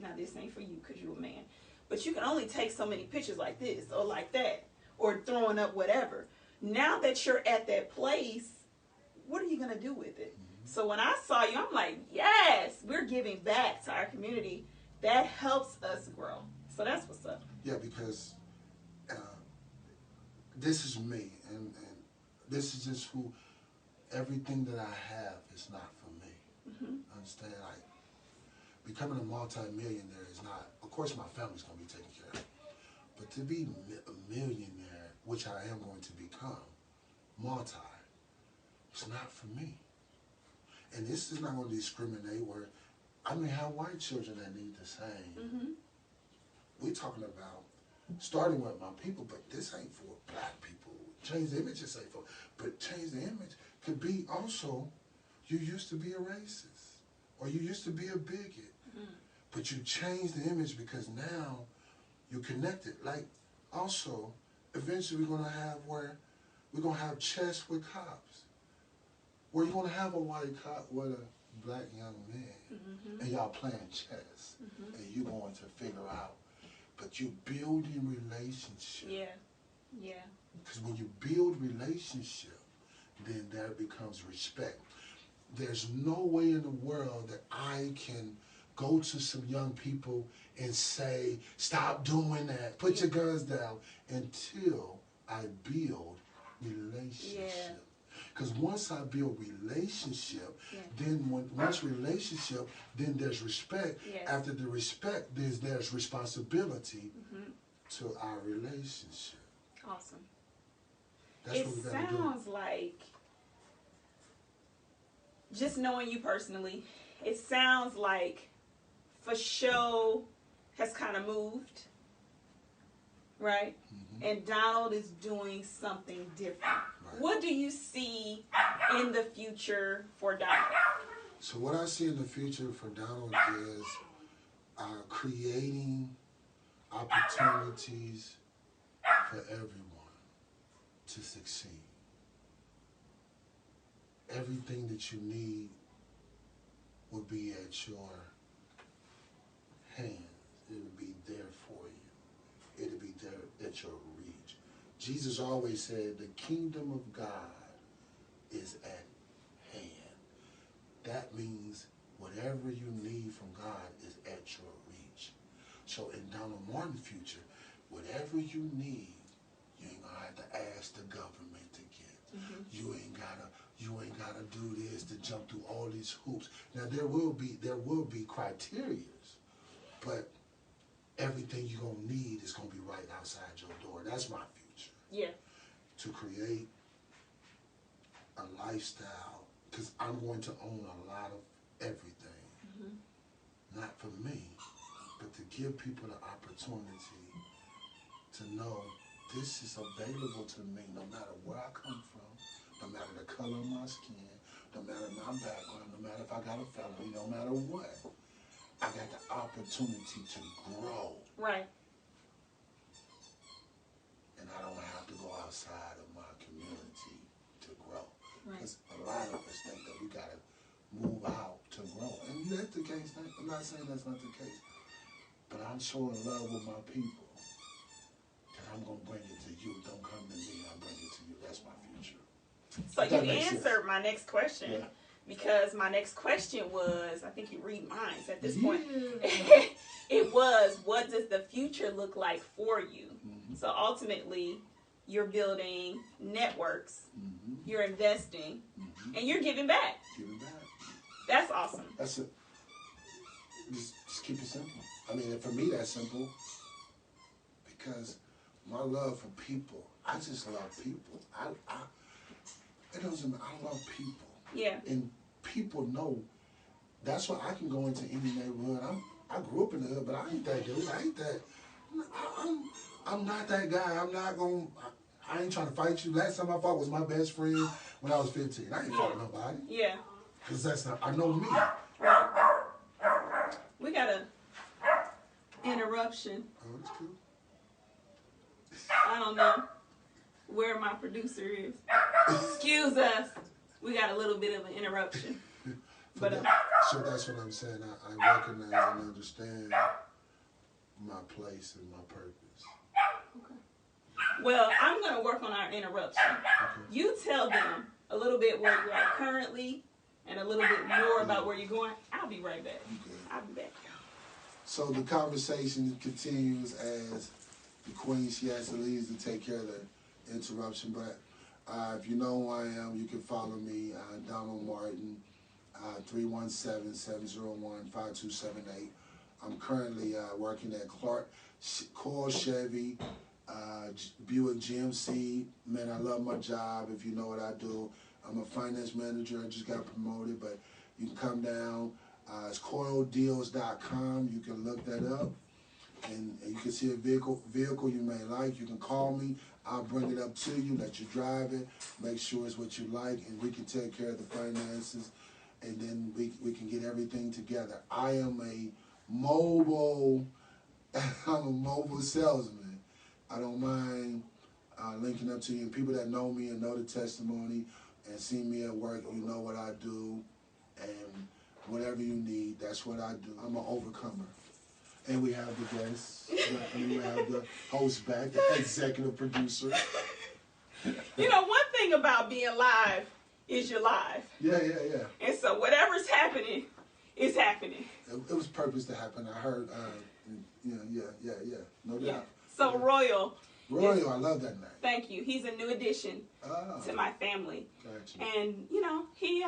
now this ain't for you because you're a man, but you can only take so many pictures like this or like that or throwing up whatever. Now that you're at that place, what are you going to do with it? So when I saw you, I'm like, yes, we're giving back to our community. That helps us grow. So that's what's up. Yeah, because this is me, and this is just who, everything that I have is not for me. Understand? Like, becoming a multi-millionaire is not, of course my family's going to be taken care of, but to be a millionaire, which I am going to become, it's not for me. And this is not going to discriminate where, I may have white children that need the same. We're talking about starting with my people, but this ain't for black people. Change the image, this ain't for, but change the image could be also, you used to be a racist, or you used to be a bigot, but you change the image because now you're connected. Like, also, eventually we're gonna have where we're gonna have chess with cops, where you're gonna have a white cop with a black young man, and y'all playing chess, and you're going to figure out. But you building relationship. Yeah, yeah. Because when you build relationship, then there becomes respect. There's no way in the world that I can go to some young people and say, stop doing that, put your guns down, until I build relationship. Because once I build relationship, then once relationship, then there's respect. After the respect, there's responsibility to our relationship. Awesome. That's what we gotta do. It sounds like, just knowing you personally, it sounds like For Show has kind of moved right? And Donald is doing something different. Right. What do you see in the future for Donald? So what I see in the future for Donald is creating opportunities for everyone to succeed. Everything that you need will be at your hands. It'll be there for you. It'll be there at your reach. Jesus always said the kingdom of God is at hand. That means whatever you need from God is at your reach. So in Donald Martin's future, whatever you need, you ain't gonna have to ask the government to get. You ain't gotta do this to jump through all these hoops. Now there will be criteria, but everything you're gonna need is gonna be right outside your door. That's my future. Yeah. To create a lifestyle, because I'm going to own a lot of everything. Not for me, but to give people the opportunity to know this is available to me no matter where I come from, no matter the color of my skin, no matter my background, no matter if I got a felony, no matter what. I got the opportunity to grow. Right. And I don't have to go outside of my community to grow. Right. Because a lot of us think that we got to move out to grow. And that's the case. I'm not saying that's not the case. But I'm so in love with my people that I'm going to bring it to you. Don't come to me, I'll bring it to you. That's my future. So you answered my next question. Yeah. Because my next question was, I think you read minds at this point. Yeah. It was, what does the future look like for you? So ultimately, you're building networks, you're investing, and you're giving back. Giving back. That's awesome. That's it. Just keep it simple. I mean, for me, that's simple. Because my love for people, I just love people. It doesn't matter. I love people. Yeah. And people know. That's why I can go into any neighborhood. I grew up in the hood, but I ain't that dude. I ain't that. I'm not that guy. I ain't trying to fight you. Last time I fought was my best friend when I was 15. I ain't fought nobody. Yeah. Because that's not, I know me. Right. We got a interruption. Oh, that's cool. I don't know where my producer is. Excuse us. We got a little bit of an interruption. But so that's what I'm saying. I recognize and understand my place and my purpose. Okay. Well, I'm going to work on our interruption. Okay. You tell them a little bit where you are currently and a little bit more about where you're going. I'll be right back. Okay. I'll be back. So the conversation continues as the queen, she has to leave to take care of the interruption. But if you know who I am, you can follow me, Donald Martin, 317-701-5278. I'm currently working at Coyle Chevy, Buick GMC. Man, I love my job, if you know what I do. I'm a finance manager. I just got promoted, but you can come down. It's CoyleDeals.com. You can look that up, and you can see a vehicle you may like. You can call me. I'll bring it up to you, let you drive it, make sure it's what you like, and we can take care of the finances, and then we can get everything together. I am a mobile salesman. I don't mind linking up to you. And people that know me and know the testimony and see me at work, you know what I do, and whatever you need, that's what I do. I'm an overcomer. And we have the guests, and we have the host back, the executive producer. You know, one thing about being live is you're live. Yeah. And so whatever's happening is happening. It was purpose to happen. I heard, yeah, no doubt. Yeah. So yeah. Royal, I love that name. Thank you. He's a new addition to my family. Gotcha. And, you know, he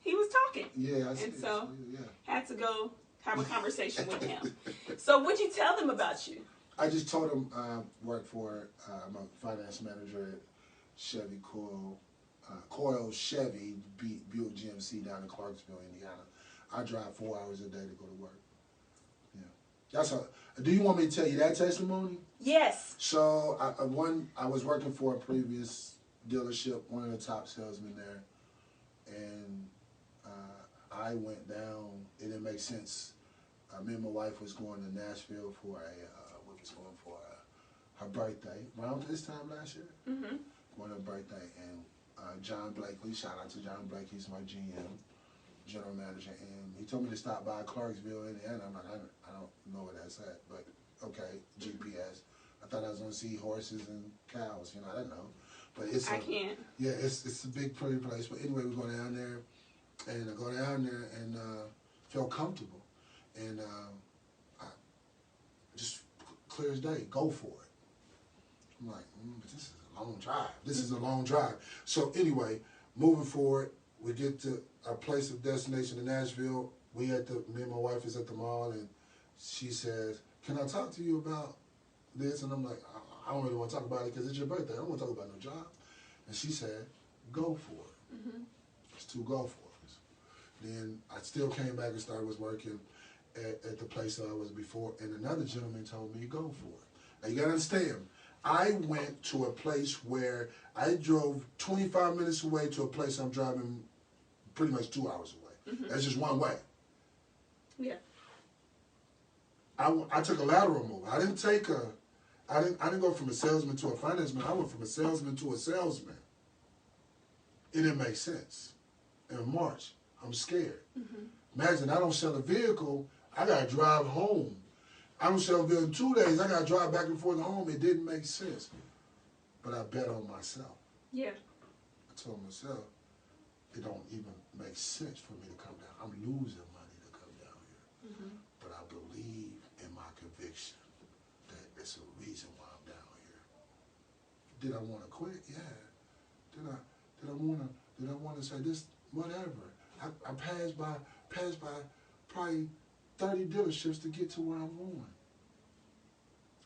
was talking. Yeah, I see. And so yeah. had to go have a conversation with him. So what'd you tell them about you? I just told him I work for, I'm a finance manager at Chevy Coyle Chevy Buick GMC down in Clarksville, Indiana. I drive 4 hours a day to go to work. Yeah. That's a. Do you want me to tell you that testimony? Yes. So I was working for a previous dealership, one of the top salesmen there, and I went down. It didn't make sense. Me and my wife was going to Nashville for her birthday around this time last year. Mm-hmm. Going to her birthday, and John Blakely, shout out to John Blakely, he's my GM, general manager, and he told me to stop by Clarksville, Indiana. I'm like, I don't know where that's at, but okay, GPS. I thought I was gonna see horses and cows, you know, I don't know. But I can't. Yeah, it's a big pretty place. But anyway, we go down there, and I go down there and feel comfortable, and I just clear as day, go for it. I'm like, but this is a long drive. This is a long drive. So anyway, moving forward, we get to our place of destination in Nashville. Me and my wife is at the mall, and she says, "Can I talk to you about this?" And I'm like, I don't really want to talk about it because it's your birthday. I don't want to talk about no job. And she said, "Go for it." Mm-hmm. It's two go for us. Then I still came back and started working at the place that I was before, and another gentleman told me, "Go for it." Now you gotta understand, I went to a place where I drove 25 minutes away to a place I'm driving pretty much 2 hours away. Mm-hmm. That's just one way. Yeah. I took a lateral move. I didn't go from a salesman to a financeman. I went from a salesman to a salesman. It didn't make sense. In March, I'm scared. Mm-hmm. Imagine I don't sell a vehicle, I gotta drive home. I don't sell a vehicle in 2 days, I gotta drive back and forth home. It didn't make sense. But I bet on myself. Yeah. I told myself, it don't even make sense for me to come down. I'm losing money to come down here. Mm-hmm. But I believe in my conviction that it's a reason why I'm down here. Did I want to quit? Yeah. Did I want to say this? Whatever. I passed by probably 30 dealerships to get to where I'm going.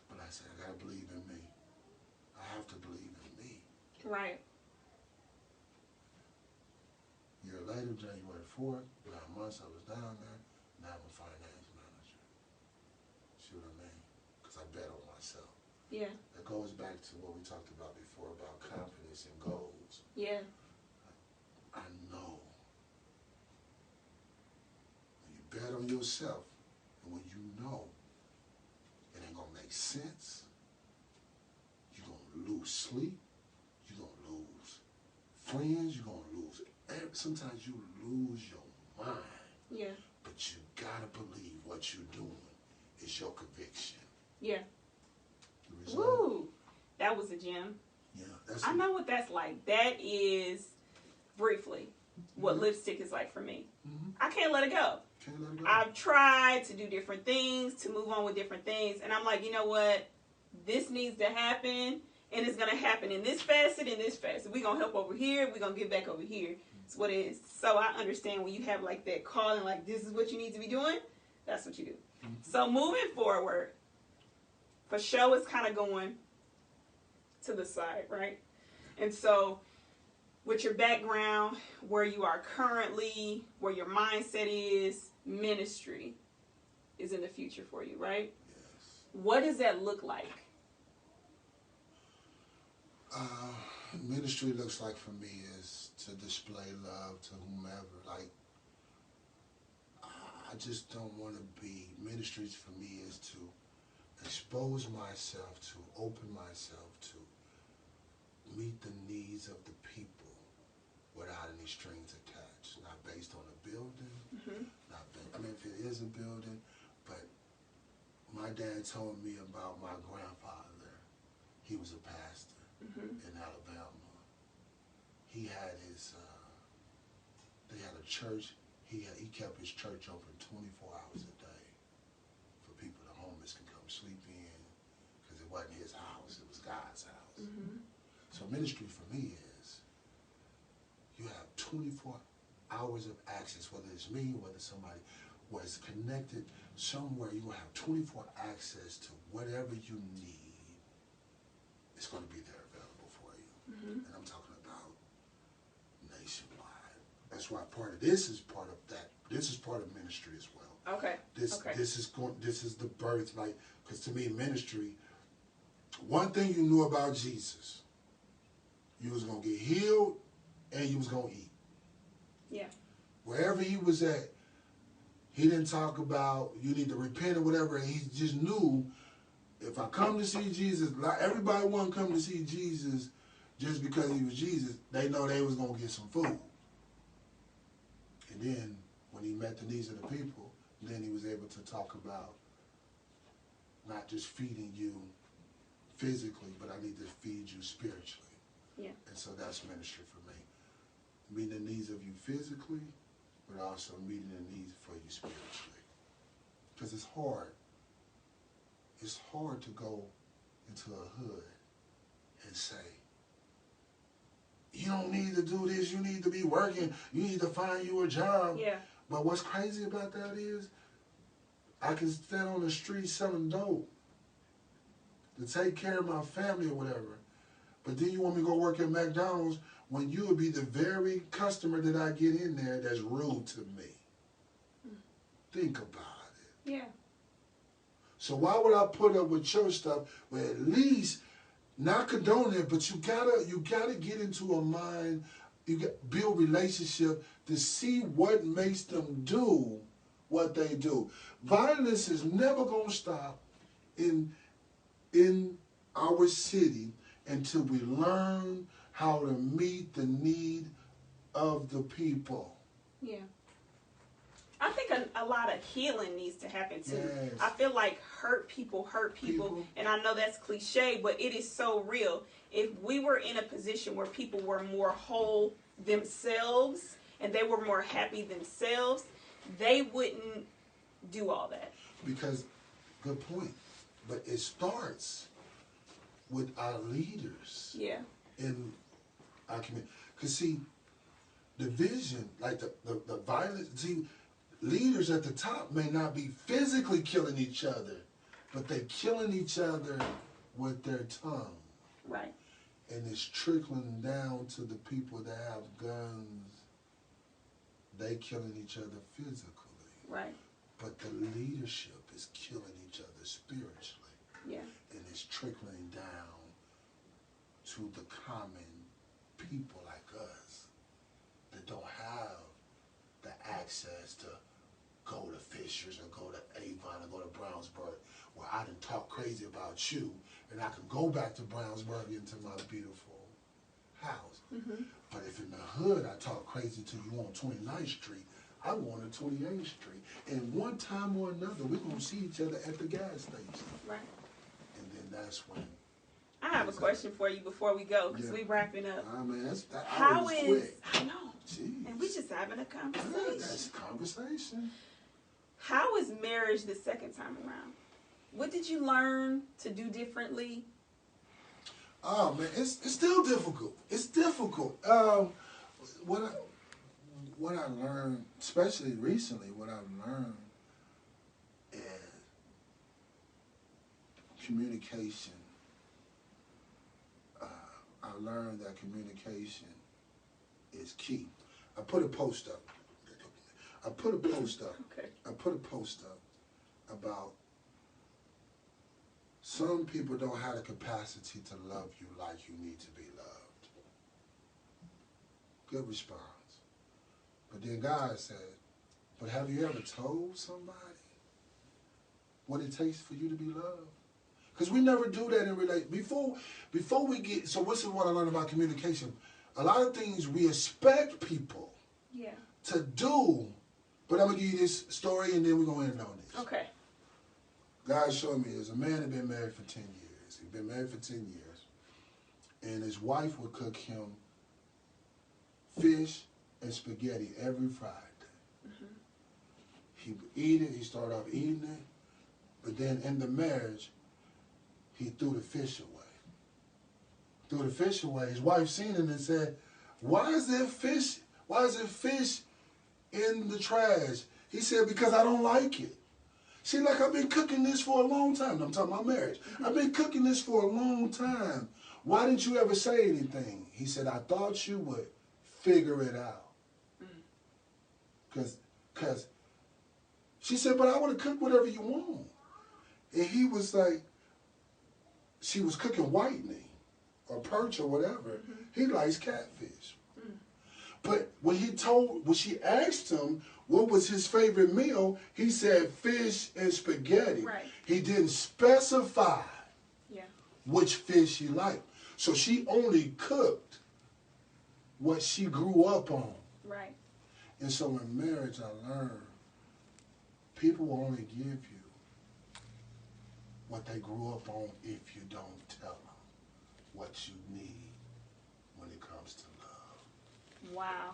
But I said, I gotta believe in me. I have to believe in me. Right. A year later, January 4th, 9 months I was down there, now I'm a finance manager. See what I mean? Because I bet on myself. Yeah. That goes back to what we talked about before about confidence and goals. Yeah. I know. When you bet on yourself, and when you know it ain't gonna make sense, you're gonna lose sleep, you're gonna lose friends, you're gonna lose. Sometimes you lose your mind. Yeah. But you gotta believe what you're doing is your conviction. Yeah. Woo! That was a gem. Yeah, I know what that's like. That is, briefly, what Mm-hmm. lipstick is like for me. Mm-hmm. I can't let it go. Can't let it go. I've tried to do different things, to move on with different things, and I'm like, you know what? This needs to happen, and it's going to happen in this facet, in this facet. We're going to help over here, we're going to give back over here. It's what it is. So I understand when you have like that calling, like this is what you need to be doing, that's what you do. Mm-hmm. So moving forward, for show is kind of going to the side, right? And so with your background, where you are currently, where your mindset is, ministry is in the future for you, right? Yes. What does that look like? Ministry looks like for me is to display love to whomever. Like, I just don't want to be, ministries for me is to expose myself, to open myself, to meet the needs of the people without any strings attached. Not based on a building, if it is a building, but my dad told me about my grandfather. He was a pastor in Alabama. He had his, they had a church. He kept his church open 24 hours a day for people, the homeless could come sleep in, because it wasn't his house, it was God's house. Mm-hmm. So ministry for me is, you have 24 hours of access, whether it's me, whether somebody was connected somewhere, you're going to have 24 access to whatever you need. It's going to be there available for you. Mm-hmm. And I'm talking about nationwide. That's why part of this is part of that this is part of ministry as well. Okay. This is the birth, like, because to me, ministry, one thing you knew about Jesus, you was gonna get healed and you was gonna eat. Yeah. Wherever he was at, he didn't talk about you need to repent or whatever. And he just knew, if I come to see Jesus, like everybody wasn't come to see Jesus just because he was Jesus. They know they was gonna get some food. And then when he met the needs of the people, then he was able to talk about not just feeding you physically, but I need to feed you spiritually. Yeah. And so that's ministry for me. Meeting the needs of you physically, but also meeting the needs for you spiritually. Because it's hard. It's hard to go into a hood and say, you don't need to do this, you need to be working, you need to find you a job. Yeah. But what's crazy about that is, I can stand on the street selling dope to take care of my family or whatever. But then you want me to go work at McDonald's when you would be the very customer that I get in there that's rude to me. Think about it. Yeah. So why would I put up with your stuff where at least, not condone it, but you gotta get into a mind, build relationship to see what makes them do what they do. Violence is never gonna stop in our city until we learn how to meet the need of the people. Yeah. I think a lot of healing needs to happen too. Yes. I feel like hurt people, and I know that's cliche, but it is so real. If we were in a position where people were more whole themselves and they were more happy themselves, they wouldn't do all that. Because, good point, but it starts with our leaders. Yeah. In our community. Because see, the vision, like the violence, see, leaders at the top may not be physically killing each other, but they're killing each other with their tongue. Right. And it's trickling down to the people that have guns. They killing each other physically. Right. But the leadership is killing each other spiritually. Yeah. And it's trickling down to the common people like us that don't have the access to go to Fishers or go to Avon or go to Brownsburg, where I done talk crazy about you and I can go back to Brownsburg into my beautiful house. Mm-hmm. But if in the hood I talk crazy to you on 29th Street, I'm going to 28th Street. And one time or another, we're going to see each other at the gas station. Right. And then that's when. I have a question for you before we go, because we're wrapping up. I mean, How is, quick. I know, Jeez. and we just having a conversation. That's conversation. How is marriage the second time around? What did you learn to do differently? Oh man, it's still difficult. It's difficult. What I learned, especially recently, what I've learned is communication. I learned that communication is key. I put a post up. I put a post up about some people don't have the capacity to love you like you need to be loved. Good response. But then God said, but have you ever told somebody what it takes for you to be loved? Because we never do that in relation. Before we get, so what's what I learned about communication? A lot of things we expect people to do, but I'm going to give you this story and then we're going to end on this. Okay. God showed me there's a man that been married for 10 years. He'd been married for 10 years. And his wife would cook him fish and spaghetti every Friday. Mm-hmm. He would eat it. He started off eating it. But then in the marriage, he threw the fish away. His wife seen it and said, why is there fish? Why is there fish in the trash? He said, because I don't like it. See, like, I've been cooking this for a long time. I'm talking about marriage. I've been cooking this for a long time. Why didn't you ever say anything? He said, I thought you would figure it out. Because Because she said, but I want to cook whatever you want. And he was like, she was cooking whitening or perch or whatever. He likes catfish. But when she asked him what was his favorite meal, he said fish and spaghetti. Right. He didn't specify Yeah. which fish he liked. So she only cooked what she grew up on. Right. And so in marriage, I learned people will only give you what they grew up on if you don't tell them what you need when it comes to love. Wow.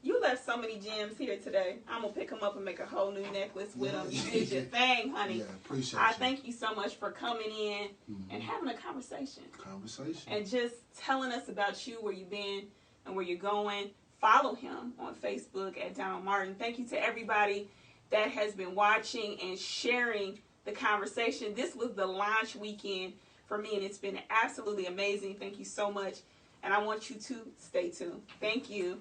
You left so many gems here today. I'm going to pick them up and make a whole new necklace with them. You did your thing, honey. Yeah, appreciate I you. thank you so much for coming in and having a conversation. And just telling us about you, where you've been and where you're going. Follow him on Facebook at Donald Martin. Thank you to everybody that has been watching and sharing the conversation. This was the launch weekend for me, and it's been absolutely amazing. Thank you so much. And I want you to stay tuned. Thank you.